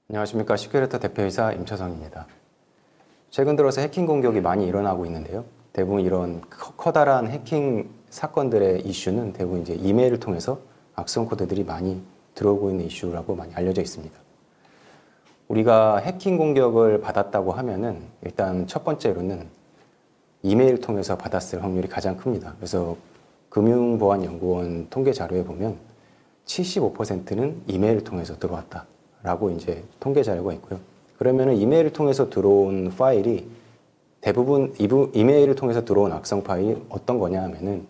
안녕하십니까. 시큐레터 대표이사 임차성입니다. 최근 들어서 해킹 공격이 많이 일어나고 있는데요. 대부분 이런 커다란 해킹 사건들의 이슈는 대부분 이제 이메일을 통해서 악성 코드들이 많이 들어오고 있는 이슈라고 많이 알려져 있습니다. 우리가 해킹 공격을 받았다고 하면은 일단 첫 번째로는 이메일을 통해서 받았을 확률이 가장 큽니다. 그래서 금융보안연구원 통계 자료에 보면 75%는 이메일을 통해서 들어왔다라고 이제 통계 자료가 있고요. 그러면은 이메일을 통해서 들어온 파일이 대부분 이메일을 통해서 들어온 악성 파일이 어떤 거냐 하면은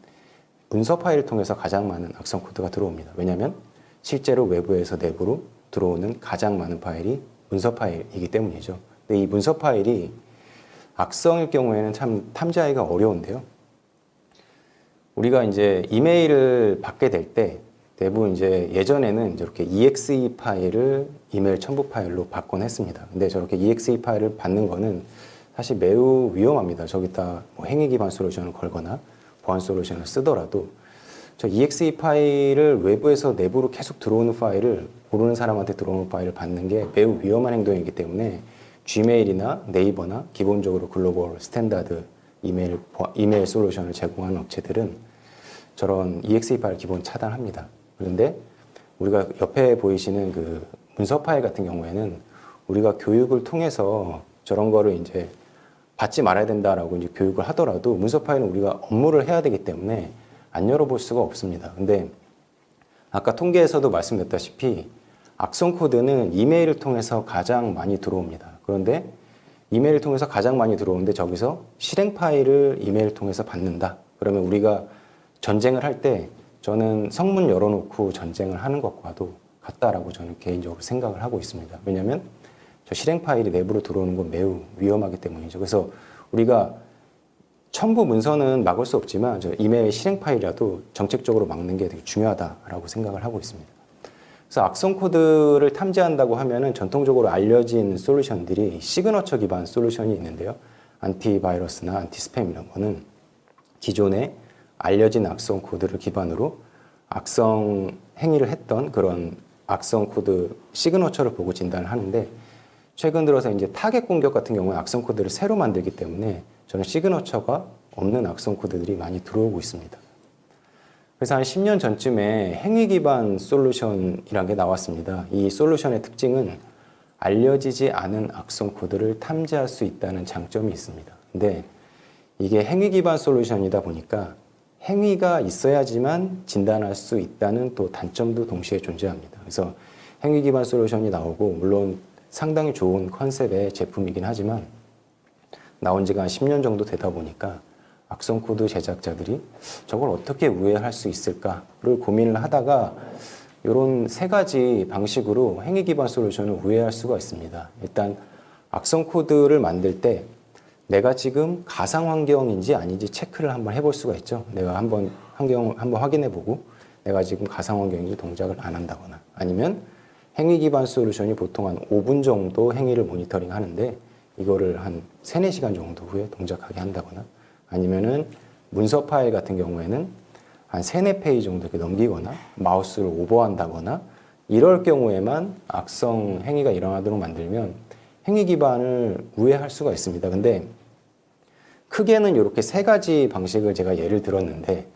문서 파일을 통해서 가장 많은 악성 코드가 들어옵니다. 왜냐하면 실제로 외부에서 내부로 들어오는 가장 많은 파일이 문서 파일이기 때문이죠. 근데 이 문서 파일이 악성일 경우에는 참 탐지하기가 어려운데요. 우리가 이제 이메일을 받게 될 때 대부분 이제 예전에는 이렇게 exe 파일을 이메일 첨부 파일로 받곤 했습니다. 근데 저렇게 exe 파일을 받는 거는 사실 매우 위험합니다. 저기다 뭐 행위 기반 솔루션을 걸거나 보안 솔루션을 쓰더라도 저 exe 파일을 외부에서 내부로 계속 들어오는 파일을 모르는 사람한테 들어오는 파일을 받는 게 매우 위험한 행동이기 때문에 지메일이나 네이버나 기본적으로 글로벌 스탠다드 이메일 솔루션을 제공하는 업체들은 저런 exe 파일 기본 차단합니다. 그런데 우리가 옆에 보이시는 그 문서 파일 같은 경우에는 우리가 교육을 통해서 저런 거를 이제 받지 말아야 된다라고 이제 교육을 하더라도 문서 파일은 우리가 업무를 해야 되기 때문에 안 열어볼 수가 없습니다. 근데 아까 통계에서도 말씀드렸다시피 악성 코드는 이메일을 통해서 가장 많이 들어옵니다. 그런데 이메일을 통해서 가장 많이 들어오는데 저기서 실행 파일을 이메일을 통해서 받는다. 그러면 우리가 전쟁을 할 때 저는 성문 열어놓고 전쟁을 하는 것과도 같다라고 저는 개인적으로 생각을 하고 있습니다. 왜냐하면 저 실행 파일이 내부로 들어오는 건 매우 위험하기 때문이죠. 그래서 우리가 첨부 문서는 막을 수 없지만 저 이메일 실행 파일이라도 정책적으로 막는 게 되게 중요하다라고 생각을 하고 있습니다. 그래서 악성 코드를 탐지한다고 하면은 전통적으로 알려진 솔루션들이 시그너처 기반 솔루션이 있는데요. 안티바이러스나 안티스팸 이런 거는 기존에 알려진 악성 코드를 기반으로 악성 행위를 했던 그런 악성 코드 시그너처를 보고 진단을 하는데 최근 들어서 이제 타겟 공격 같은 경우에 악성 코드를 새로 만들기 때문에 저는 시그너처가 없는 악성 코드들이 많이 들어오고 있습니다. 그래서 한 10년 전쯤에 행위 기반 솔루션이라는 게 나왔습니다. 이 솔루션의 특징은 알려지지 않은 악성 코드를 탐지할 수 있다는 장점이 있습니다. 근데 이게 행위 기반 솔루션이다 보니까 행위가 있어야지만 진단할 수 있다는 또 단점도 동시에 존재합니다. 그래서 행위 기반 솔루션이 나오고 물론 상당히 좋은 컨셉의 제품이긴 하지만 나온 지가 한 10년 정도 되다 보니까 악성 코드 제작자들이 저걸 어떻게 우회할 수 있을까를 고민을 하다가 이런 세 가지 방식으로 행위 기반 솔루션을 우회할 수가 있습니다. 일단 악성 코드를 만들 때 내가 지금 가상 환경인지 아닌지 체크를 한번 해볼 수가 있죠. 내가 한번 환경을 한번 확인해 보고 내가 지금 가상 환경인지 동작을 안 한다거나 아니면 행위 기반 솔루션이 보통 한 5분 정도 행위를 모니터링 하는데 이거를 한 3, 4시간 정도 후에 동작하게 한다거나 아니면은 문서 파일 같은 경우에는 한 3, 4페이지 정도 이렇게 넘기거나 마우스를 오버한다거나 이럴 경우에만 악성 행위가 일어나도록 만들면 행위 기반을 우회할 수가 있습니다. 근데 크게는 이렇게 세 가지 방식을 제가 예를 들었는데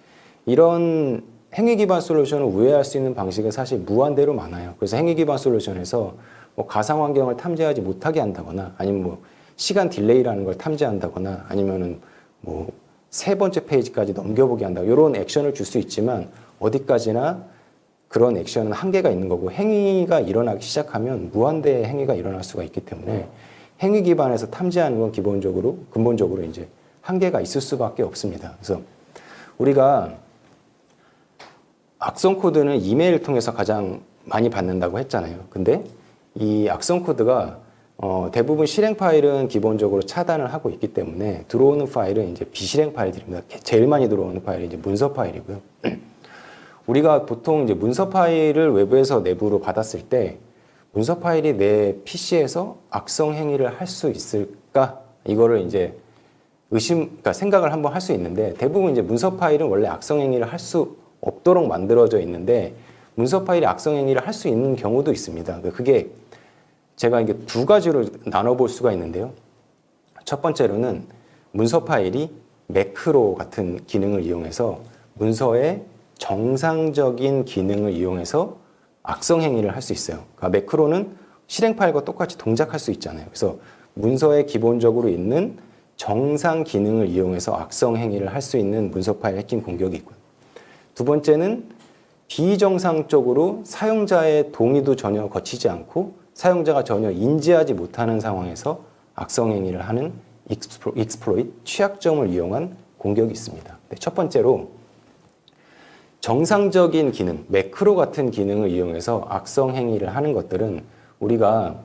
이런 행위 기반 솔루션을 우회할 수 있는 방식은 사실 무한대로 많아요. 그래서 행위 기반 솔루션에서 뭐 가상 환경을 탐지하지 못하게 한다거나 아니면 뭐 시간 딜레이라는 걸 탐지한다거나 아니면은 뭐 3번째 페이지까지 넘겨보게 한다. 이런 액션을 줄 수 있지만 어디까지나 그런 액션은 한계가 있는 거고 행위가 일어나기 시작하면 무한대의 행위가 일어날 수가 있기 때문에 행위 기반에서 탐지하는 건 근본적으로 이제 한계가 있을 수밖에 없습니다. 그래서 우리가 악성 코드는 이메일을 통해서 가장 많이 받는다고 했잖아요. 근데 이 악성 코드가 대부분 실행 파일은 기본적으로 차단을 하고 있기 때문에 들어오는 파일은 이제 비실행 파일들입니다. 제일 많이 들어오는 파일이 이제 문서 파일이고요. 우리가 보통 이제 문서 파일을 외부에서 내부로 받았을 때 문서 파일이 내 PC에서 악성 행위를 할 수 있을까? 이거를 이제 그러니까 생각을 한번 할 수 있는데 대부분 이제 문서 파일은 원래 악성 행위를 할 수 없도록 만들어져 있는데 문서 파일이 악성 행위를 할 수 있는 경우도 있습니다. 그게 제가 이게 두 가지로 나눠볼 수가 있는데요. 첫 번째로는 문서 파일이 매크로 같은 기능을 이용해서 문서의 정상적인 기능을 이용해서 악성 행위를 할 수 있어요. 그러니까 매크로는 실행 파일과 똑같이 동작할 수 있잖아요. 그래서 문서에 기본적으로 있는 정상 기능을 이용해서 악성 행위를 할 수 있는 문서 파일 해킹 공격이 있고요. 두 번째는 비정상적으로 사용자의 동의도 전혀 거치지 않고 사용자가 전혀 인지하지 못하는 상황에서 악성 행위를 하는 익스플로이트, 취약점을 이용한 공격이 있습니다. 첫 번째로 정상적인 기능, 매크로 같은 기능을 이용해서 악성 행위를 하는 것들은 우리가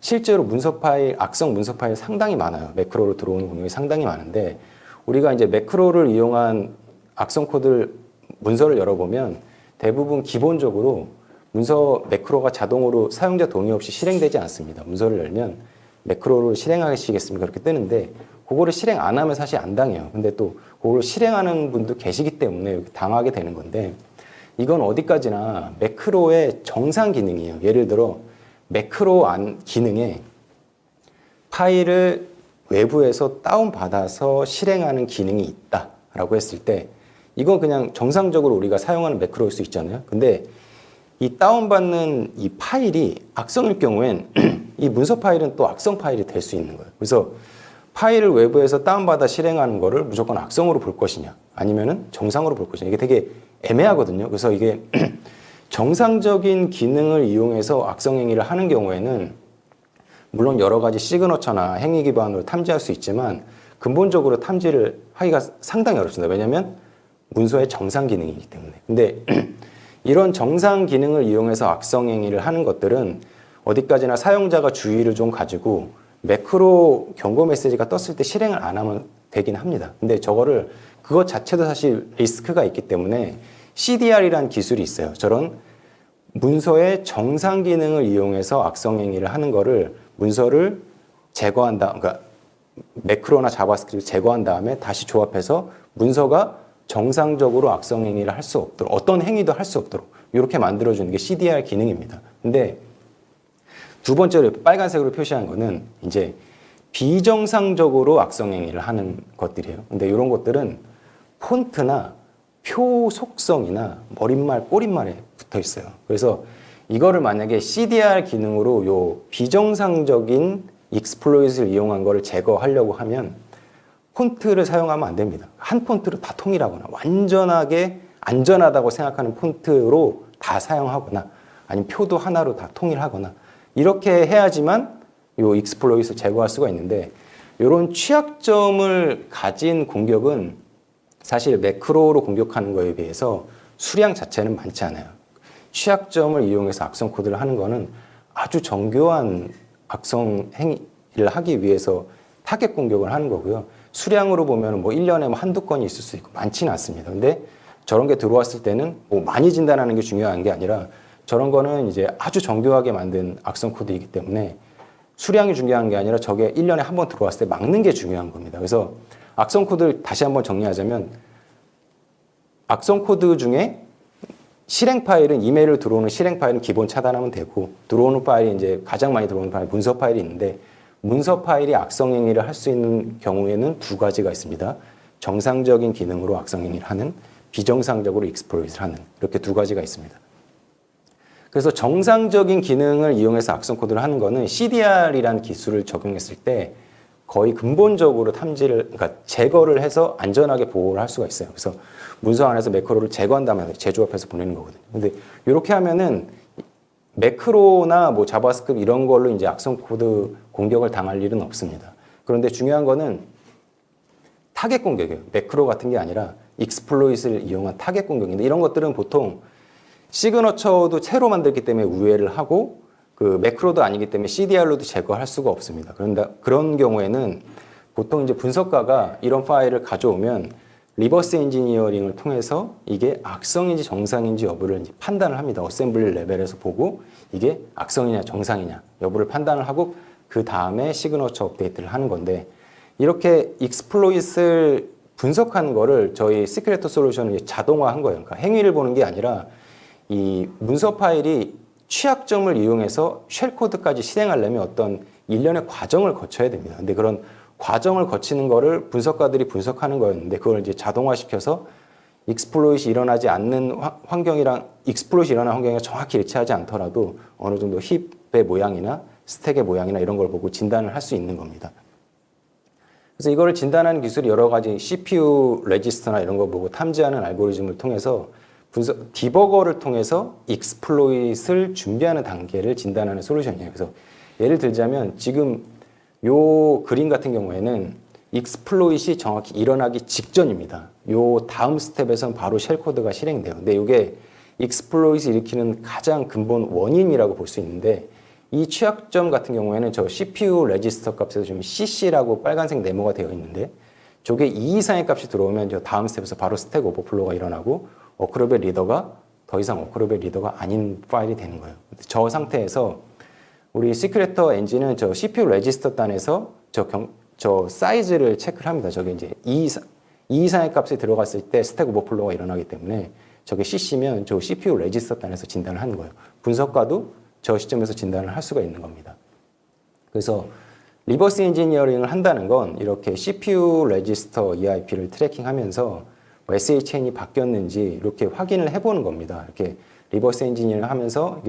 실제로 문서 파일, 악성 문서 파일 상당히 많아요. 매크로로 들어오는 공격이 상당히 많은데 우리가 이제 매크로를 이용한 악성 코드 문서를 열어보면 대부분 기본적으로 문서 매크로가 자동으로 사용자 동의 없이 실행되지 않습니다. 문서를 열면 매크로를 실행하시겠습니까? 그렇게 뜨는데 그거를 실행 안 하면 사실 안 당해요. 근데 또 그걸 실행하는 분도 계시기 때문에 당하게 되는 건데 이건 어디까지나 매크로의 정상 기능이에요. 예를 들어 매크로 기능에 파일을 외부에서 다운받아서 실행하는 기능이 있다라고 했을 때 이건 그냥 정상적으로 우리가 사용하는 매크로일 수 있잖아요. 근데 이 다운받는 이 파일이 악성일 경우엔 이 문서 파일은 또 악성 파일이 될 수 있는 거예요. 그래서 파일을 외부에서 다운받아 실행하는 거를 무조건 악성으로 볼 것이냐 아니면은 정상으로 볼 것이냐 이게 되게 애매하거든요. 그래서 이게 정상적인 기능을 이용해서 악성 행위를 하는 경우에는 물론 여러 가지 시그너처나 행위 기반으로 탐지할 수 있지만 근본적으로 탐지를 하기가 상당히 어렵습니다. 왜냐하면 문서의 정상 기능이기 때문에. 근데 이런 정상 기능을 이용해서 악성 행위를 하는 것들은 어디까지나 사용자가 주의를 좀 가지고 매크로 경고 메시지가 떴을 때 실행을 안 하면 되긴 합니다. 근데 저거를 그것 자체도 사실 리스크가 있기 때문에 CDR이라는 기술이 있어요. 저런 문서의 정상 기능을 이용해서 악성 행위를 하는 거를 문서를 제거한다. 그러니까 매크로나 자바스크립트 제거한 다음에 다시 조합해서 문서가 정상적으로 악성 행위를 할 수 없도록 어떤 행위도 할 수 없도록 이렇게 만들어주는 게 CDR 기능입니다. 근데 두 번째로 빨간색으로 표시한 거는 이제 비정상적으로 악성 행위를 하는 것들이에요. 근데 이런 것들은 폰트나 표 속성이나 머릿말, 꼬릿말에 붙어 있어요. 그래서 이거를 만약에 CDR 기능으로 요 비정상적인 익스플로잇을 이용한 거를 제거하려고 하면 폰트를 사용하면 안 됩니다. 한 폰트로 다 통일하거나 완전하게 안전하다고 생각하는 폰트로 다 사용하거나 아니면 표도 하나로 다 통일하거나 이렇게 해야지만 요 익스플로잇을 제거할 수가 있는데 이런 취약점을 가진 공격은 사실 매크로로 공격하는 거에 비해서 수량 자체는 많지 않아요. 취약점을 이용해서 악성 코드를 하는 거는 아주 정교한 악성 행위를 하기 위해서 타겟 공격을 하는 거고요. 수량으로 보면 뭐 1년에 뭐 한두 건이 있을 수 있고 많지는 않습니다. 근데 저런 게 들어왔을 때는 뭐 많이 진단하는 게 중요한 게 아니라 저런 거는 이제 아주 정교하게 만든 악성 코드이기 때문에 수량이 중요한 게 아니라 저게 1년에 한 번 들어왔을 때 막는 게 중요한 겁니다. 그래서 악성 코드를 다시 한번 정리하자면 악성 코드 중에 실행 파일은 이메일로 들어오는 실행 파일은 기본 차단하면 되고 들어오는 파일이 이제 가장 많이 들어오는 파일 문서 파일이 있는데 문서 파일이 악성 행위를 할 수 있는 경우에는 두 가지가 있습니다. 정상적인 기능으로 악성 행위를 하는 비정상적으로 익스플로잇을 하는 이렇게 두 가지가 있습니다. 그래서 정상적인 기능을 이용해서 악성 코드를 하는 거는 CDR이라는 기술을 적용했을 때 거의 근본적으로 탐지를, 그러니까 제거를 해서 안전하게 보호를 할 수가 있어요. 그래서 문서 안에서 매크로를 제거한 다음에 재조합해서 보내는 거거든요. 근데 이렇게 하면은 매크로나 뭐 자바스크립트 이런 걸로 이제 악성 코드 공격을 당할 일은 없습니다. 그런데 중요한 거는 타겟 공격이에요. 매크로 같은 게 아니라 익스플로잇을 이용한 타겟 공격인데 이런 것들은 보통 시그너처도 새로 만들기 때문에 우회를 하고 그 매크로도 아니기 때문에 CDR로도 제거할 수가 없습니다. 그런 경우에는 보통 이제 분석가가 이런 파일을 가져오면 리버스 엔지니어링을 통해서 이게 악성인지 정상인지 여부를 이제 판단을 합니다. 어셈블리 레벨에서 보고 이게 악성이냐 정상이냐 여부를 판단을 하고 그 다음에 시그너처 업데이트를 하는 건데 이렇게 익스플로잇을 분석하는 거를 저희 시크레트 솔루션은 자동화한 거예요. 그러니까 행위를 보는 게 아니라 이 문서 파일이 취약점을 이용해서 쉘 코드까지 실행하려면 어떤 일련의 과정을 거쳐야 됩니다. 근데 그런 과정을 거치는 거를 분석가들이 분석하는 거였는데 그걸 이제 자동화시켜서 익스플로잇이 일어나지 않는 환경이랑 익스플로잇이 일어나는 환경이 정확히 일치하지 않더라도 어느 정도 힙의 모양이나 스택의 모양이나 이런 걸 보고 진단을 할 수 있는 겁니다. 그래서 이거를 진단하는 기술이 여러 가지 CPU 레지스터나 이런 거 보고 탐지하는 알고리즘을 통해서 디버거를 통해서 익스플로잇을 준비하는 단계를 진단하는 솔루션이에요. 그래서 예를 들자면 지금 요 그림 같은 경우에는 익스플로잇이 정확히 일어나기 직전입니다. 요 다음 스텝에선 바로 쉘 코드가 실행돼요. 근데 이게 익스플로잇을 일으키는 가장 근본 원인이라고 볼 수 있는데 이 취약점 같은 경우에는 저 CPU 레지스터 값에서 지금 CC라고 빨간색 네모가 되어 있는데 저게 2 이상의 값이 들어오면 저 다음 스텝에서 바로 스택 오버플로우가 일어나고 워크로벳 리더가 더 이상 워크로벳 리더가 아닌 파일이 되는 거예요. 저 상태에서 우리 시큐레터 엔진은 저 CPU 레지스터 단에서 저 사이즈를 체크를 합니다. 저게 이제 2 이상의 값이 들어갔을 때 스택 오버플로우가 일어나기 때문에 저게 CC면 저 CPU 레지스터 단에서 진단을 하는 거예요. 분석가도 저 시점에서 진단을 할 수가 있는 겁니다. 그래서 리버스 엔지니어링을 한다는 건 이렇게 CPU 레지스터 EIP를 트래킹하면서 SHN이 바뀌었는지 이렇게 확인을 해보는 겁니다. 이렇게 리버스 엔지니어링을 하면서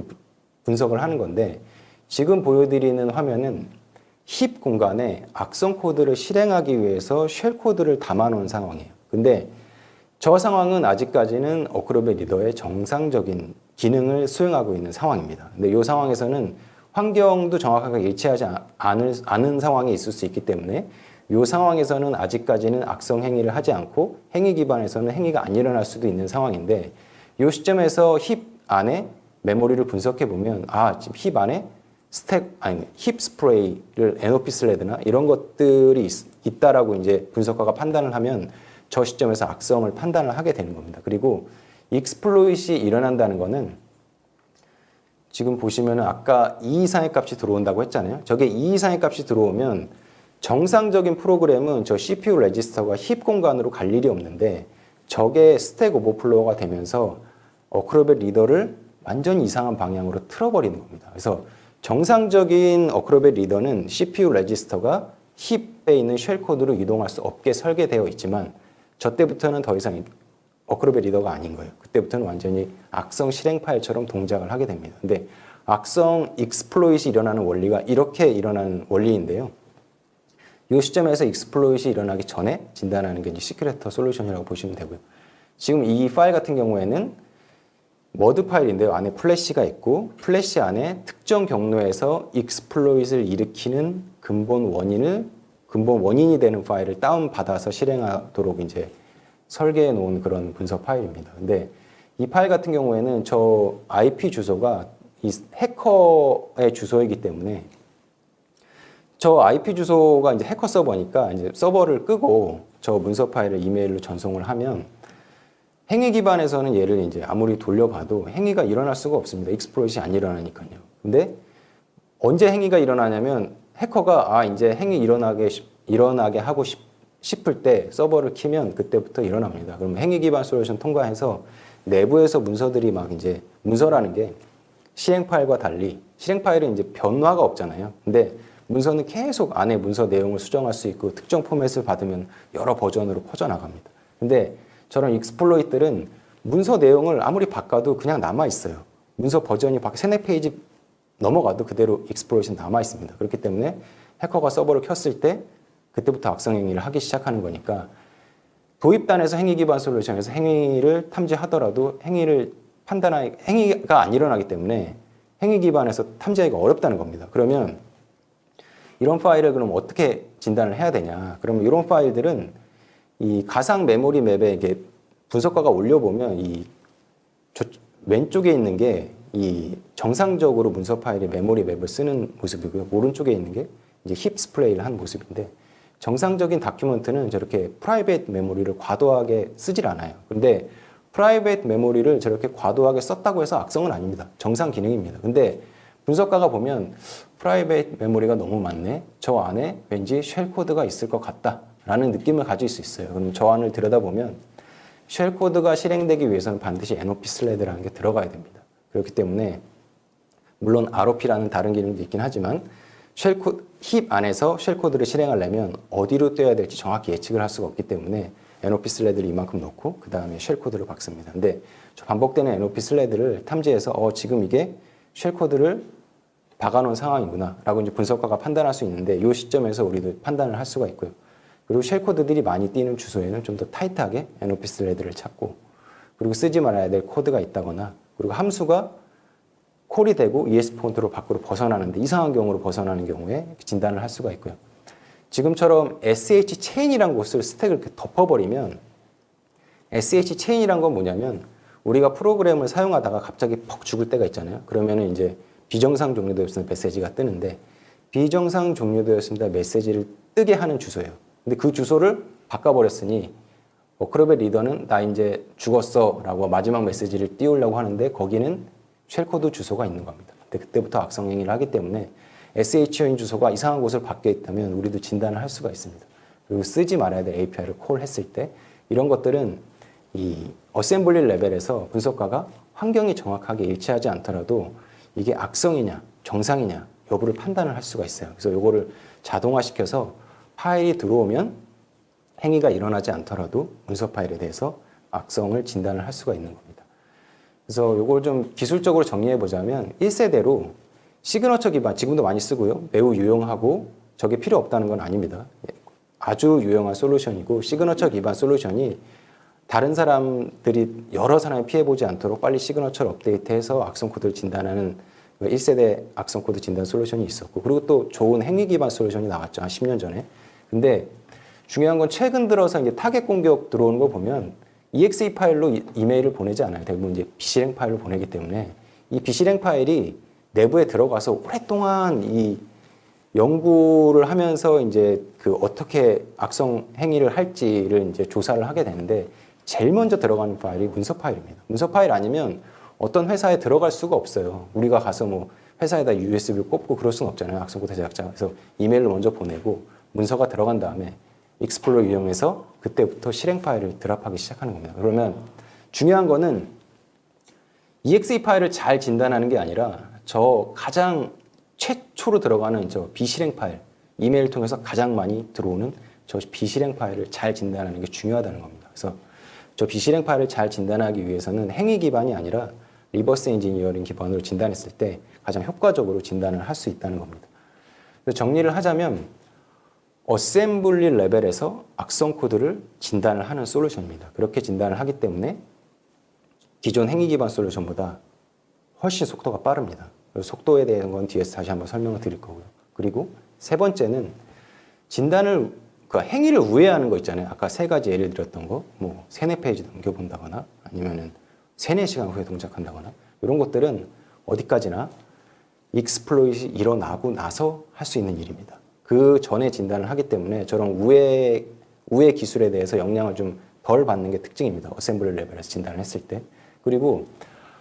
분석을 하는 건데 지금 보여드리는 화면은 힙 공간에 악성 코드를 실행하기 위해서 쉘 코드를 담아놓은 상황이에요. 근데 저 상황은 아직까지는 워크로벳 리더의 정상적인 기능을 수행하고 있는 상황입니다. 근데 이 상황에서는 환경도 정확하게 일치하지 않은 상황이 있을 수 있기 때문에 이 상황에서는 아직까지는 악성 행위를 하지 않고 행위 기반에서는 행위가 안 일어날 수도 있는 상황인데 이 시점에서 힙 안에 메모리를 분석해 보면 지금 힙 안에 힙 스프레이를 NOP 슬레드나 이런 것들이 있다라고 이제 분석가가 판단을 하면 저 시점에서 악성을 판단을 하게 되는 겁니다. 그리고 익스플로잇이 일어난다는 거는 지금 보시면은 아까 2 이상의 값이 들어온다고 했잖아요. 저게 2 이상의 값이 들어오면 정상적인 프로그램은 저 CPU 레지스터가 힙 공간으로 갈 일이 없는데 저게 스택 오버플로우가 되면서 워크로벳 리더를 완전히 이상한 방향으로 틀어버리는 겁니다. 그래서 정상적인 워크로벳 리더는 CPU 레지스터가 힙에 있는 쉘 코드로 이동할 수 없게 설계되어 있지만 저 때부터는 더 이상 워크로벳 리더가 아닌 거예요. 그때부터는 완전히 악성 실행 파일처럼 동작을 하게 됩니다. 근데 악성 익스플로잇이 일어나는 원리가 이렇게 일어나는 원리인데요. 이 시점에서 익스플로잇이 일어나기 전에 진단하는 게 이제 시큐레터 솔루션이라고 보시면 되고요. 지금 이 파일 같은 경우에는 워드 파일인데요. 안에 플래시가 있고 플래시 안에 특정 경로에서 익스플로잇을 일으키는 근본 원인이 되는 파일을 다운받아서 실행하도록 이제 설계해 놓은 그런 분석 파일입니다. 근데 이 파일 같은 경우에는 저 IP 주소가 이 해커의 주소이기 때문에 저 IP 주소가 이제 해커 서버니까 이제 서버를 끄고 저 문서 파일을 이메일로 전송을 하면 행위 기반에서는 얘를 이제 아무리 돌려봐도 행위가 일어날 수가 없습니다. 익스플로잇이 안 일어나니까요. 근데 언제 행위가 일어나냐면 해커가 이제 행위 일어나게 하고 싶을 때 서버를 키면 그때부터 일어납니다. 그럼 행위 기반 솔루션 통과해서 내부에서 문서들이 막 이제 문서라는 게 실행 파일과 달리 실행 파일은 이제 변화가 없잖아요. 근데 문서는 계속 안에 문서 내용을 수정할 수 있고 특정 포맷을 받으면 여러 버전으로 퍼져나갑니다. 근데 저런 익스플로잇들은 문서 내용을 아무리 바꿔도 그냥 남아 있어요. 문서 버전이 3-4페이지 넘어가도 그대로 익스플로잇은 남아 있습니다. 그렇기 때문에 해커가 서버를 켰을 때 그때부터 악성 행위를 하기 시작하는 거니까 도입단에서 행위 기반 솔루션에서 행위를 탐지하더라도 행위가 안 일어나기 때문에 행위 기반에서 탐지하기가 어렵다는 겁니다. 그러면 이런 파일을 그럼 어떻게 진단을 해야 되냐? 그러면 이런 파일들은 이 가상 메모리 맵에 이게 분석가가 올려보면 이 왼쪽에 있는 게 이 정상적으로 문서 파일의 메모리 맵을 쓰는 모습이고요. 오른쪽에 있는 게 이제 힙 스프레이를 한 모습인데 정상적인 다큐멘트는 저렇게 프라이빗 메모리를 과도하게 쓰질 않아요. 근데 프라이빗 메모리를 저렇게 과도하게 썼다고 해서 악성은 아닙니다. 정상 기능입니다. 근데 분석가가 보면 프라이빗 메모리가 너무 많네. 저 안에 왠지 쉘 코드가 있을 것 같다. 라는 느낌을 가질 수 있어요. 그럼 저 안을 들여다보면 쉘 코드가 실행되기 위해서는 반드시 NOP 슬레드라는 게 들어가야 됩니다. 그렇기 때문에 물론 ROP라는 다른 기능도 있긴 하지만 힙 안에서 쉘 코드를 실행하려면 어디로 떼야 될지 정확히 예측을 할 수가 없기 때문에 NOP 슬레드를 이만큼 넣고 그 다음에 쉘 코드를 박습니다. 근데 저 반복되는 NOP 슬레드를 탐지해서 지금 이게 쉘 코드를 박아놓은 상황이구나 라고 이제 분석가가 판단할 수 있는데 이 시점에서 우리도 판단을 할 수가 있고요. 그리고 쉘 코드들이 많이 띄는 주소에는 좀 더 타이트하게 NOP 슬레드를 찾고 그리고 쓰지 말아야 될 코드가 있다거나 그리고 함수가 콜이 되고 ES포인트로 밖으로 벗어나는데 이상한 경우로 벗어나는 경우에 진단을 할 수가 있고요. 지금처럼 SH 체인이라는 곳을 스택을 이렇게 덮어버리면 SH 체인이란 건 뭐냐면 우리가 프로그램을 사용하다가 갑자기 퍽 죽을 때가 있잖아요. 그러면은 이제 비정상 종료되었습니다 메시지가 뜨는데 비정상 종료되었습니다 메시지를 뜨게 하는 주소예요. 근데 그 주소를 바꿔버렸으니 워크로벳 리더는 나 이제 죽었어 라고 마지막 메시지를 띄우려고 하는데 거기는 쉘코드 주소가 있는 겁니다. 근데 그때부터 악성 행위를 하기 때문에 SHO인 주소가 이상한 곳을 바뀌어 있다면 우리도 진단을 할 수가 있습니다. 그리고 쓰지 말아야 될 API를 콜했을 때 이런 것들은 이 어셈블리 레벨에서 분석가가 환경이 정확하게 일치하지 않더라도 이게 악성이냐 정상이냐 여부를 판단을 할 수가 있어요. 그래서 이거를 자동화시켜서 파일이 들어오면 행위가 일어나지 않더라도 문서 파일에 대해서 악성을 진단을 할 수가 있는 겁니다. 그래서 이걸 좀 기술적으로 정리해 보자면 1세대로 시그너처 기반, 지금도 많이 쓰고요. 매우 유용하고 저게 필요 없다는 건 아닙니다. 아주 유용한 솔루션이고 시그너처 기반 솔루션이 다른 사람들이 여러 사람이 피해보지 않도록 빨리 시그너처를 업데이트해서 악성 코드를 진단하는 1세대 악성 코드 진단 솔루션이 있었고 그리고 또 좋은 행위 기반 솔루션이 나왔죠. 한 10년 전에. 근데 중요한 건 최근 들어서 이제 타겟 공격 들어오는 거 보면 exe 파일로 이메일을 보내지 않아요. 대부분 이제 비실행 파일로 보내기 때문에 이 비실행 파일이 내부에 들어가서 오랫동안 이 연구를 하면서 이제 그 어떻게 악성 행위를 할지를 이제 조사를 하게 되는데 제일 먼저 들어가는 파일이 문서 파일입니다. 문서 파일 아니면 어떤 회사에 들어갈 수가 없어요. 우리가 가서 뭐 회사에다 USB를 꼽고 그럴 수는 없잖아요. 악성코드 제작자가. 그래서 이메일로 먼저 보내고 문서가 들어간 다음에 익스플로러 이용해서 그때부터 실행 파일을 드랍하기 시작하는 겁니다. 그러면 중요한 거는 exe 파일을 잘 진단하는 게 아니라 저 가장 최초로 들어가는 저 비실행 파일, 이메일 통해서 가장 많이 들어오는 저 비실행 파일을 잘 진단하는 게 중요하다는 겁니다. 그래서 저 비실행 파일을 잘 진단하기 위해서는 행위 기반이 아니라 리버스 엔지니어링 기반으로 진단했을 때 가장 효과적으로 진단을 할 수 있다는 겁니다. 그래서 정리를 하자면 어셈블리 레벨에서 악성 코드를 진단을 하는 솔루션입니다. 그렇게 진단을 하기 때문에 기존 행위 기반 솔루션보다 훨씬 속도가 빠릅니다. 속도에 대한 건 뒤에서 다시 한번 설명을 드릴 거고요. 그리고 세 번째는 진단을 그 행위를 우회하는 거 있잖아요. 아까 세 가지 예를 들었던 거, 뭐 세네 페이지 넘겨본다거나 아니면은 세네 시간 후에 동작한다거나 이런 것들은 어디까지나 익스플로잇이 일어나고 나서 할 수 있는 일입니다. 그 전에 진단을 하기 때문에 저런 우회 기술에 대해서 영향을 좀 덜 받는 게 특징입니다. 어셈블리 레벨에서 진단을 했을 때. 그리고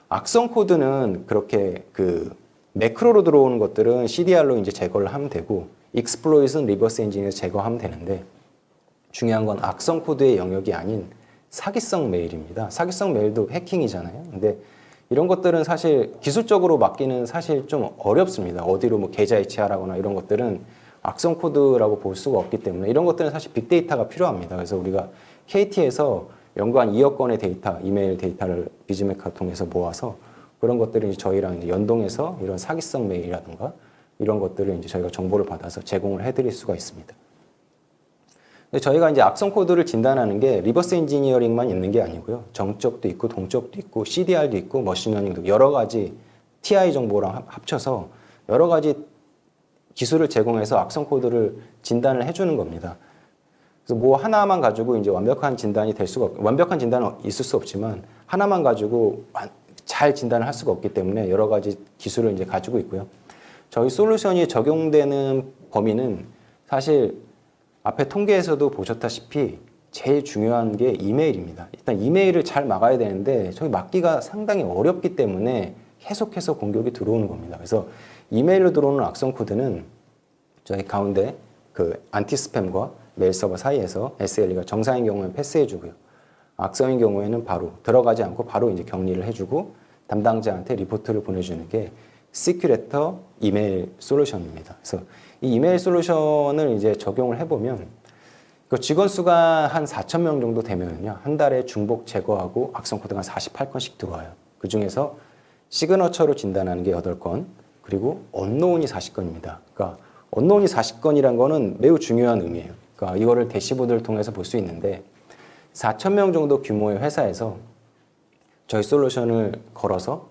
악성 코드는 그렇게 그 매크로로 들어오는 것들은 CDR로 이제 제거를 하면 되고 익스플로잇은 리버스 엔진에서 제거하면 되는데 중요한 건 악성 코드의 영역이 아닌 사기성 메일입니다. 사기성 메일도 해킹이잖아요. 근데 이런 것들은 사실 기술적으로 막기는 사실 좀 어렵습니다. 어디로 뭐 계좌 이체하라거나 이런 것들은 악성 코드라고 볼 수가 없기 때문에 이런 것들은 사실 빅데이터가 필요합니다. 그래서 우리가 KT에서 연구한 2억 건의 데이터, 이메일 데이터를 비즈메카 통해서 모아서 그런 것들을 이제 저희랑 이제 연동해서 이런 사기성 메일이라든가 이런 것들을 이제 저희가 정보를 받아서 제공을 해드릴 수가 있습니다. 근데 저희가 이제 악성 코드를 진단하는 게 리버스 엔지니어링만 있는 게 아니고요. 정적도 있고 동적도 있고 CDR도 있고 머신러닝도 여러 가지 TI 정보랑 합쳐서 여러 가지 기술을 제공해서 악성 코드를 진단을 해주는 겁니다. 그래서 뭐 하나만 가지고 이제 완벽한 진단이 될 수가 완벽한 진단은 있을 수 없지만 하나만 가지고 잘 진단을 할 수가 없기 때문에 여러 가지 기술을 이제 가지고 있고요. 저희 솔루션이 적용되는 범위는 사실 앞에 통계에서도 보셨다시피 제일 중요한 게 이메일입니다. 일단 이메일을 잘 막아야 되는데 저희 막기가 상당히 어렵기 때문에 계속해서 공격이 들어오는 겁니다. 그래서 이메일로 들어오는 악성 코드는 저희 가운데 그 안티 스팸과 메일 서버 사이에서 SLE가 정상인 경우에는 패스해주고요. 악성인 경우에는 바로 들어가지 않고 바로 이제 격리를 해주고 담당자한테 리포트를 보내주는 게 시큐레터 이메일 솔루션입니다. 그래서 이 이메일 솔루션을 이제 적용을 해보면 그 직원 수가 한 4,000명 정도 되면요, 한 달에 중복 제거하고 악성 코드가 한 48건씩 들어와요. 그 중에서 시그너처로 진단하는 게 8건, 그리고 언노운이 40건입니다. 그러니까 언노운이 40건이란 거는 매우 중요한 의미예요. 그러니까 이거를 대시보드를 통해서 볼 수 있는데 4,000명 정도 규모의 회사에서 저희 솔루션을 걸어서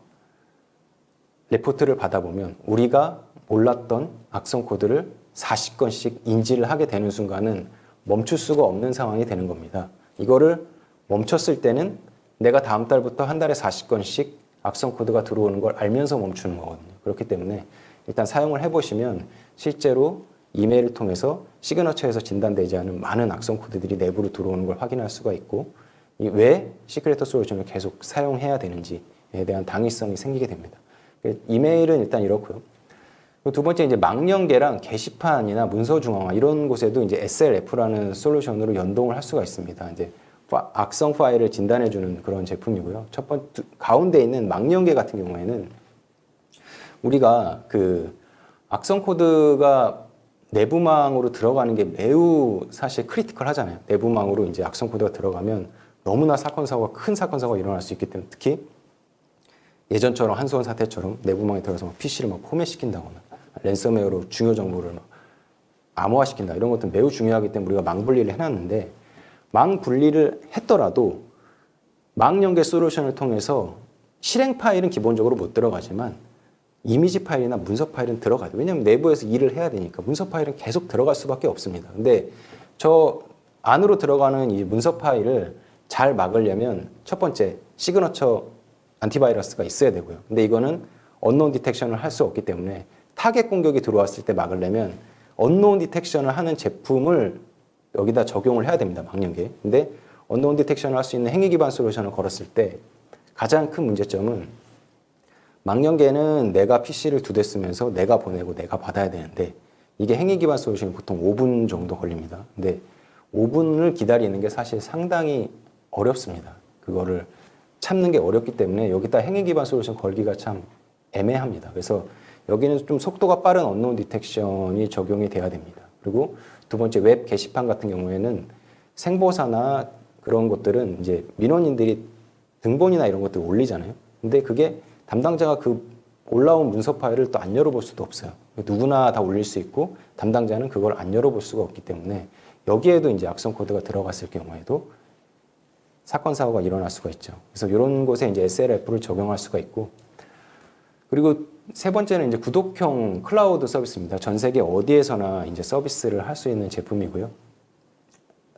레포트를 받아보면 우리가 몰랐던 악성 코드를 40건씩 인지를 하게 되는 순간은 멈출 수가 없는 상황이 되는 겁니다. 이거를 멈췄을 때는 내가 다음 달부터 한 달에 40건씩 악성 코드가 들어오는 걸 알면서 멈추는 거거든요. 그렇기 때문에 일단 사용을 해보시면 실제로 이메일을 통해서 시그너처에서 진단되지 않은 많은 악성 코드들이 내부로 들어오는 걸 확인할 수가 있고, 왜 시크레터 솔루션을 계속 사용해야 되는지에 대한 당위성이 생기게 됩니다. 이메일은 일단 이렇고요. 두 번째, 이제 망연계랑 게시판이나 문서 중앙화 이런 곳에도 이제 SLF라는 솔루션으로 연동을 할 수가 있습니다. 이제 악성 파일을 진단해주는 그런 제품이고요. 첫 번째 가운데 있는 망연계 같은 경우에는 우리가 그 악성 코드가 내부망으로 들어가는 게 매우 사실 크리티컬 하잖아요. 내부망으로 이제 악성 코드가 들어가면 너무나 큰 사건 사고가 일어날 수 있기 때문에, 특히 예전처럼 한수원 사태처럼 내부망에 들어가서 PC를 막 포맷시킨다거나 랜섬웨어로 중요 정보를 막 암호화시킨다, 이런 것들은 매우 중요하기 때문에 우리가 망 분리를 해놨는데, 망 분리를 했더라도 망 연계 솔루션을 통해서 실행 파일은 기본적으로 못 들어가지만 이미지 파일이나 문서 파일은 들어가죠. 왜냐하면 내부에서 일을 해야 되니까 문서 파일은 계속 들어갈 수밖에 없습니다. 근데 저 안으로 들어가는 이 문서 파일을 잘 막으려면 첫 번째 시그너처 안티바이러스가 있어야 되고요. 근데 이거는 언노운 디텍션을 할 수 없기 때문에 타겟 공격이 들어왔을 때 막으려면 언노운 디텍션을 하는 제품을 여기다 적용을 해야 됩니다. 망연계. 근데 언노운 디텍션을 할 수 있는 행위 기반 솔루션을 걸었을 때 가장 큰 문제점은, 망연계는 내가 PC를 2대 쓰면서 내가 보내고 내가 받아야 되는데 이게 행위 기반 솔루션이 보통 5분 정도 걸립니다. 근데 5분을 기다리는 게 사실 상당히 어렵습니다. 그거를 참는 게 어렵기 때문에 여기다 행위 기반 솔루션 걸기가 참 애매합니다. 그래서 여기는 좀 속도가 빠른 언노운 디텍션이 적용이 돼야 됩니다. 그리고 두 번째, 웹 게시판 같은 경우에는 생보사나 그런 것들은 이제 민원인들이 등본이나 이런 것들 올리잖아요. 근데 그게 담당자가 그 올라온 문서 파일을 또 안 열어볼 수도 없어요. 누구나 다 올릴 수 있고 담당자는 그걸 안 열어볼 수가 없기 때문에 여기에도 이제 악성 코드가 들어갔을 경우에도 사건 사고가 일어날 수가 있죠. 그래서 이런 곳에 이제 SLF를 적용할 수가 있고, 그리고 세 번째는 이제 구독형 클라우드 서비스입니다. 전 세계 어디에서나 이제 서비스를 할 수 있는 제품이고요.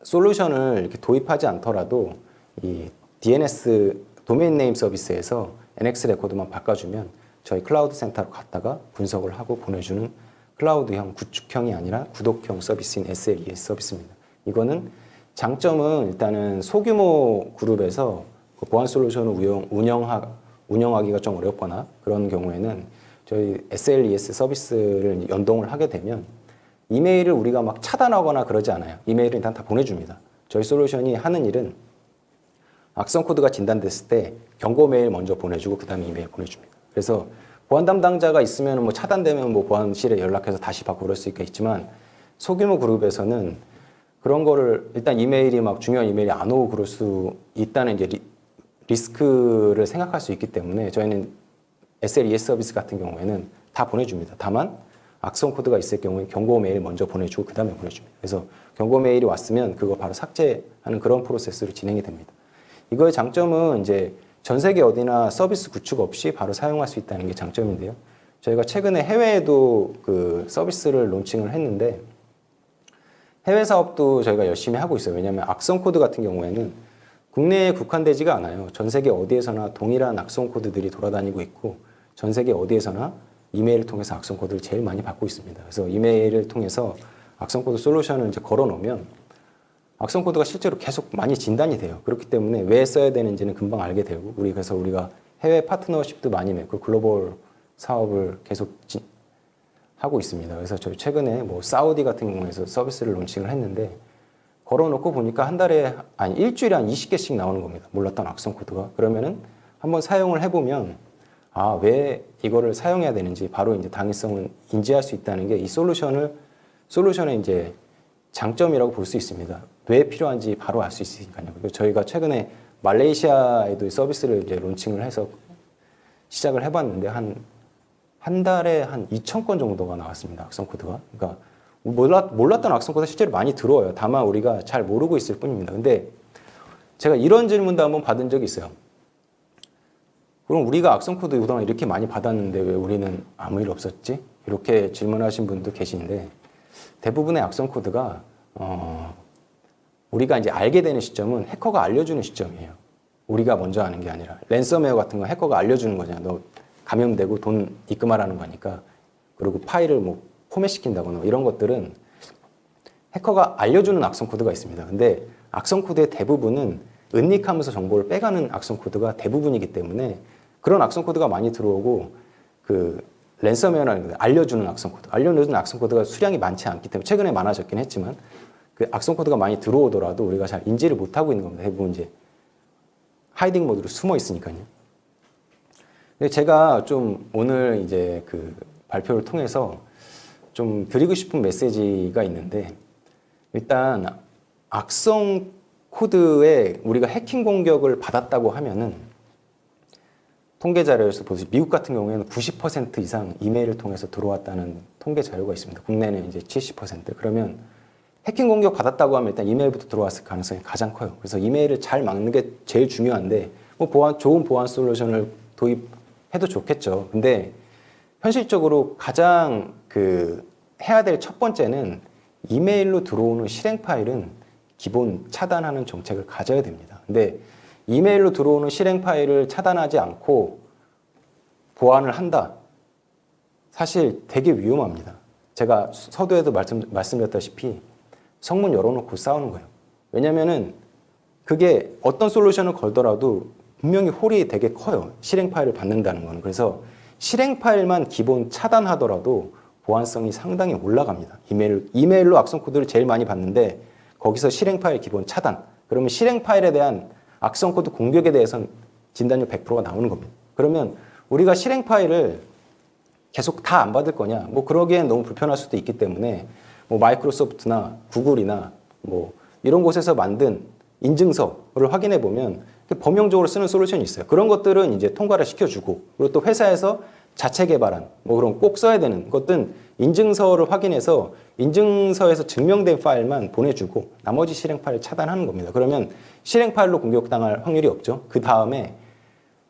솔루션을 이렇게 도입하지 않더라도 이 DNS 도메인 네임 서비스에서 NX 레코드만 바꿔주면 저희 클라우드 센터로 갔다가 분석을 하고 보내주는 클라우드형, 구축형이 아니라 구독형 서비스인 SLES 서비스입니다. 이거는 장점은 일단은 소규모 그룹에서 그 보안 솔루션을 운영하기가 좀 어렵거나 그런 경우에는 저희 SLES 서비스를 연동을 하게 되면 이메일을 우리가 막 차단하거나 그러지 않아요. 이메일을 일단 다 보내줍니다. 저희 솔루션이 하는 일은 악성 코드가 진단됐을 때 경고 메일 먼저 보내주고 그 다음에 이메일 보내줍니다. 그래서 보안 담당자가 있으면 뭐 차단되면 뭐 보안실에 연락해서 다시 받고 그럴 수 있겠지만, 소규모 그룹에서는 그런 거를 일단 이메일이 막 중요한 이메일이 안 오고 그럴 수 있다는 이제 리스크를 생각할 수 있기 때문에 저희는 SLES 서비스 같은 경우에는 다 보내줍니다. 다만 악성 코드가 있을 경우에 경고 메일 먼저 보내주고 그 다음에 보내줍니다. 그래서 경고 메일이 왔으면 그거 바로 삭제하는 그런 프로세스로 진행이 됩니다. 이거의 장점은 이제 전 세계 어디나 서비스 구축 없이 바로 사용할 수 있다는 게 장점인데요. 저희가 최근에 해외에도 그 서비스를 론칭을 했는데 해외 사업도 저희가 열심히 하고 있어요. 왜냐하면 악성 코드 같은 경우에는 국내에 국한되지가 않아요. 전 세계 어디에서나 동일한 악성 코드들이 돌아다니고 있고 전 세계 어디에서나 이메일을 통해서 악성 코드를 제일 많이 받고 있습니다. 그래서 이메일을 통해서 악성 코드 솔루션을 이제 걸어 놓으면 악성 코드가 실제로 계속 많이 진단이 돼요. 그렇기 때문에 왜 써야 되는지는 금방 알게 되고, 그래서 우리가 해외 파트너십도 많이 맺고 글로벌 사업을 계속 하고 있습니다. 그래서 저희 최근에 뭐 사우디 같은 경우에서 서비스를 론칭을 했는데 걸어놓고 보니까 일주일에 한 20개씩 나오는 겁니다. 몰랐던 악성 코드가. 그러면은 한번 사용을 해보면 왜 이거를 사용해야 되는지 바로 이제 당위성을 인지할 수 있다는 게 이 솔루션의 이제 장점이라고 볼 수 있습니다. 왜 필요한지 바로 알 수 있으니까요. 그리고 저희가 최근에 말레이시아에도 서비스를 이제 론칭을 해서 시작을 해봤는데 한 달에 한 2,000건 정도가 나왔습니다. 악성 코드가. 그러니까 몰랐던 악성 코드가 실제로 많이 들어와요. 다만 우리가 잘 모르고 있을 뿐입니다. 근데 제가 이런 질문도 한번 받은 적이 있어요. 그럼 우리가 악성 코드 그동안 이렇게 많이 받았는데 왜 우리는 아무 일 없었지? 이렇게 질문하신 분도 계시는데 대부분의 악성 코드가 우리가 이제 알게 되는 시점은 해커가 알려주는 시점이에요. 우리가 먼저 아는 게 아니라 랜섬웨어 같은 거 해커가 알려주는 거잖아요. 너 감염되고 돈 입금하라는 거니까. 그리고 파일을 뭐 포맷시킨다거나 이런 것들은 해커가 알려주는 악성 코드가 있습니다. 근데 악성 코드의 대부분은 은닉하면서 정보를 빼가는 악성 코드가 대부분이기 때문에 그런 악성 코드가 많이 들어오고 그 랜섬웨어라는 거 알려주는 악성 코드, 알려주는 악성 코드가 수량이 많지 않기 때문에 최근에 많아졌긴 했지만 그 악성 코드가 많이 들어오더라도 우리가 잘 인지를 못하고 있는 겁니다. 대부분 이제 하이딩 모드로 숨어 있으니까요. 근데 제가 좀 오늘 이제 그 발표를 통해서 좀 드리고 싶은 메시지가 있는데 일단 악성 코드에 우리가 해킹 공격을 받았다고 하면은 통계 자료에서 보시 미국 같은 경우에는 90% 이상 이메일을 통해서 들어왔다는 통계 자료가 있습니다. 국내는 이제 70%. 그러면 해킹 공격 받았다고 하면 일단 이메일부터 들어왔을 가능성이 가장 커요. 그래서 이메일을 잘 막는 게 제일 중요한데 뭐 좋은 보안 솔루션을 도입해도 좋겠죠. 근데 현실적으로 가장 해야 될 첫 번째는 이메일로 들어오는 실행 파일은 기본 차단하는 정책을 가져야 됩니다. 근데 이메일로 들어오는 실행 파일을 차단하지 않고 보안을 한다. 사실 되게 위험합니다. 제가 서두에도 말씀드렸다시피 성문 열어놓고 싸우는 거예요. 왜냐면은 그게 어떤 솔루션을 걸더라도 분명히 홀이 되게 커요. 실행 파일을 받는다는 거는. 그래서 실행 파일만 기본 차단하더라도 보안성이 상당히 올라갑니다. 이메일로 악성 코드를 제일 많이 받는데 거기서 실행 파일 기본 차단. 그러면 실행 파일에 대한 악성 코드 공격에 대해서는 진단율 100%가 나오는 겁니다. 그러면 우리가 실행 파일을 계속 다 안 받을 거냐? 뭐 그러기엔 너무 불편할 수도 있기 때문에 뭐 마이크로소프트나 구글이나 뭐 이런 곳에서 만든 인증서를 확인해 보면 범용적으로 쓰는 솔루션이 있어요. 그런 것들은 이제 통과를 시켜주고 그리고 또 회사에서 자체 개발한 뭐 그런 꼭 써야 되는 것들은 인증서를 확인해서 인증서에서 증명된 파일만 보내주고 나머지 실행 파일 차단하는 겁니다. 그러면 실행 파일로 공격당할 확률이 없죠. 그 다음에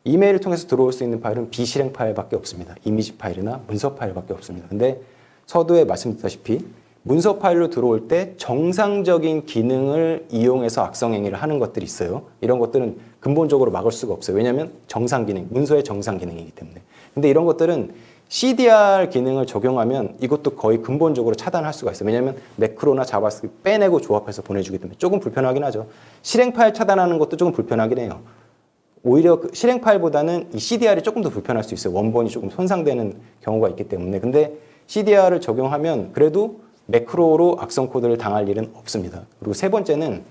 이메일을 통해서 들어올 수 있는 파일은 비실행 파일밖에 없습니다. 이미지 파일이나 문서 파일밖에 없습니다. 근데 서두에 말씀드렸다시피 문서 파일로 들어올 때 정상적인 기능을 이용해서 악성 행위를 하는 것들이 있어요. 이런 것들은 근본적으로 막을 수가 없어요. 왜냐하면 정상 기능, 문서의 정상 기능이기 때문에. 근데 이런 것들은 CDR 기능을 적용하면 이것도 거의 근본적으로 차단할 수가 있어요. 왜냐하면 매크로나 자바스크립트 빼내고 조합해서 보내주기 때문에 조금 불편하긴 하죠. 실행 파일 차단하는 것도 조금 불편하긴 해요. 오히려 그 실행 파일보다는 이 CDR이 조금 더 불편할 수 있어요. 원본이 조금 손상되는 경우가 있기 때문에. 근데 CDR을 적용하면 그래도 매크로로 악성 코드를 당할 일은 없습니다. 그리고 세 번째는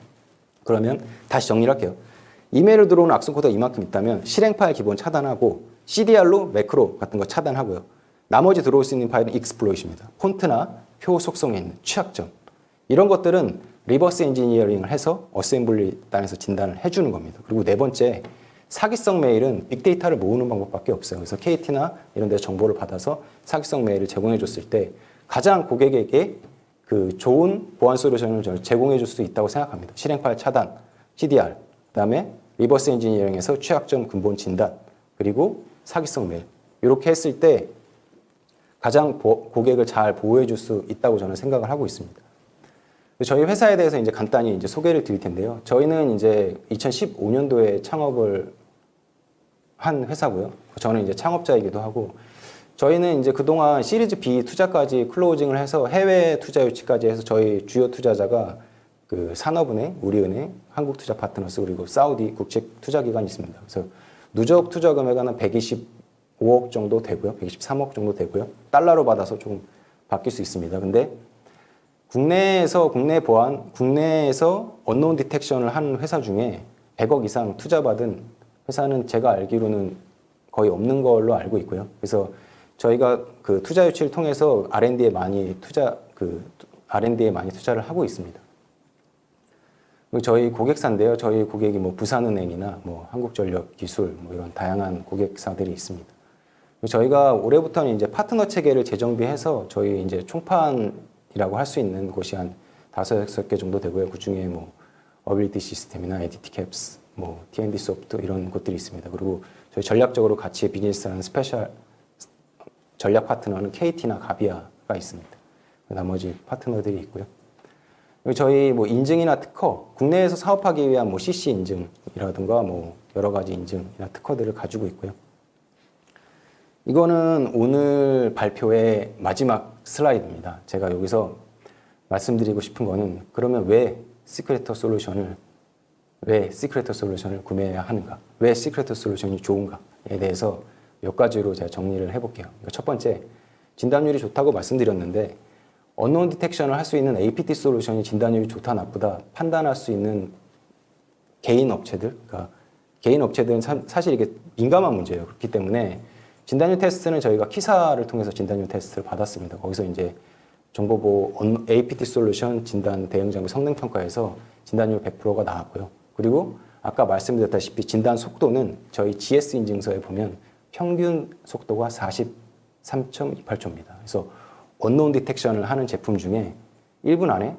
그러면 다시 정리를 할게요. 이메일로 들어오는 악성 코드가 이만큼 있다면 실행 파일 기본 차단하고 CDR로 매크로 같은 거 차단하고요. 나머지 들어올 수 있는 파일은 익스플로잇입니다. 폰트나 표 속성에 있는 취약점. 이런 것들은 리버스 엔지니어링을 해서 어셈블리 단에서 진단을 해주는 겁니다. 그리고 네 번째, 사기성 메일은 빅데이터를 모으는 방법밖에 없어요. 그래서 KT나 이런 데서 정보를 받아서 사기성 메일을 제공해 줬을 때 가장 고객에게 그 좋은 보안 솔루션을 제공해 줄 수 있다고 생각합니다. 실행 파일 차단, CDR, 그다음에 리버스 엔지니어링에서 취약점 근본 진단, 그리고 사기성 메일. 이렇게 했을 때 가장 고객을 잘 보호해 줄 수 있다고 저는 생각을 하고 있습니다. 저희 회사에 대해서 이제 간단히 이제 소개를 드릴 텐데요. 저희는 이제 2015년도에 창업을 한 회사고요. 저는 이제 창업자이기도 하고, 저희는 이제 그동안 시리즈 B 투자까지 클로징을 해서 해외 투자 유치까지 해서 저희 주요 투자자가 그 산업은행, 우리은행, 한국투자파트너스 그리고 사우디 국제 투자기관이 있습니다. 그래서 누적 투자 금액은 한 125억 정도 되고요. 123억 정도 되고요. 달러로 받아서 조금 바뀔 수 있습니다. 근데 국내에서 언노운 디텍션을 한 회사 중에 100억 이상 투자받은 회사는 제가 알기로는 거의 없는 걸로 알고 있고요. 그래서 저희가 그 투자 유치를 통해서 R&D에 많이 투자를 하고 있습니다. 그리고 저희 고객사인데요. 저희 고객이 뭐 부산은행이나 뭐 한국전력기술 뭐 이런 다양한 고객사들이 있습니다. 그리고 저희가 올해부터는 이제 파트너 체계를 재정비해서 저희 이제 총판이라고 할 수 있는 곳이 한 5-6개 정도 되고요. 그 중에 뭐 어빌리티 시스템이나 에디티캡스, 뭐 T&D 소프트 이런 곳들이 있습니다. 그리고 저희 전략적으로 같이 비즈니스하는 스페셜 전략 파트너는 KT나 가비아가 있습니다. 나머지 파트너들이 있고요. 그리고 저희 뭐 인증이나 특허, 국내에서 사업하기 위한 뭐 CC 인증이라든가 뭐 여러 가지 인증이나 특허들을 가지고 있고요. 이거는 오늘 발표의 마지막 슬라이드입니다. 제가 여기서 말씀드리고 싶은 거는 그러면 왜 시크레터 솔루션을 구매해야 하는가? 왜 시크레터 솔루션이 좋은가에 대해서 몇 가지로 제가 정리를 해볼게요. 그러니까 첫 번째, 진단율이 좋다고 말씀드렸는데 언노운 디텍션을 할 수 있는 APT 솔루션이 진단율이 좋다 나쁘다 판단할 수 있는 개인 업체들, 그러니까 개인 업체들은 사실 이게 민감한 문제예요. 그렇기 때문에 진단율 테스트는 저희가 키사를 통해서 진단율 테스트를 받았습니다. 거기서 이제 정보보호 APT 솔루션 진단 대응 장비 성능 평가에서 진단율 100%가 나왔고요. 그리고 아까 말씀드렸다시피 진단 속도는 저희 GS 인증서에 보면 평균 속도가 43.28초입니다. 그래서 언노운 디텍션을 하는 제품 중에 1분 안에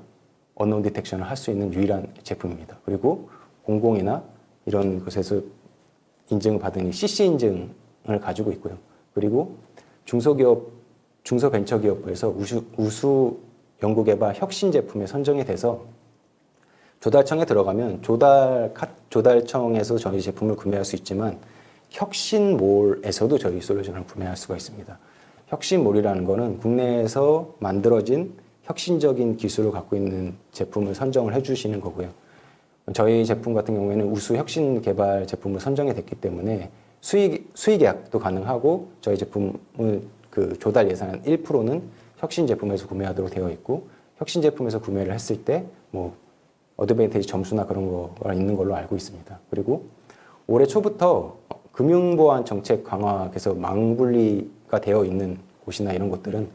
언노운 디텍션을 할 수 있는 유일한 제품입니다. 그리고 공공이나 이런 곳에서 인증을 받은 CC 인증을 가지고 있고요. 그리고 중소벤처기업부에서 우수 연구개발 혁신 제품에 선정이 돼서 조달청에 들어가면 조달청에서 저희 제품을 구매할 수 있지만 혁신몰에서도 저희 솔루션을 구매할 수가 있습니다. 혁신몰이라는 거는 국내에서 만들어진 혁신적인 기술을 갖고 있는 제품을 선정을 해주시는 거고요. 저희 제품 같은 경우에는 우수 혁신 개발 제품을 선정이 됐기 때문에 수의 계약도 가능하고 저희 제품을 그 조달 예산 1%는 혁신 제품에서 구매하도록 되어 있고 혁신 제품에서 구매를 했을 때 뭐 어드밴티지 점수나 그런 거가 있는 걸로 알고 있습니다. 그리고 올해 초부터 금융보안 정책 강화해서 망분리가 되어 있는 곳이나 이런 곳들은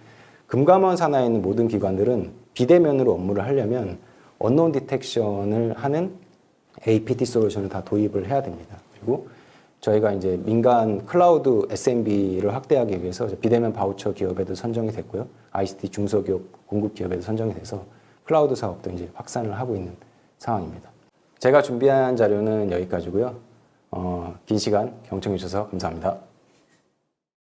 금감원 산하에 있는 모든 기관들은 비대면으로 업무를 하려면 언노운 디텍션을 하는 APT 솔루션을 다 도입을 해야 됩니다. 그리고 저희가 이제 민간 클라우드 SMB를 확대하기 위해서 비대면 바우처 기업에도 선정이 됐고요. ICT 중소기업 공급 기업에도 선정이 돼서 클라우드 사업도 이제 확산을 하고 있는 상황입니다. 제가 준비한 자료는 여기까지고요. 긴 시간 경청해 주셔서 감사합니다.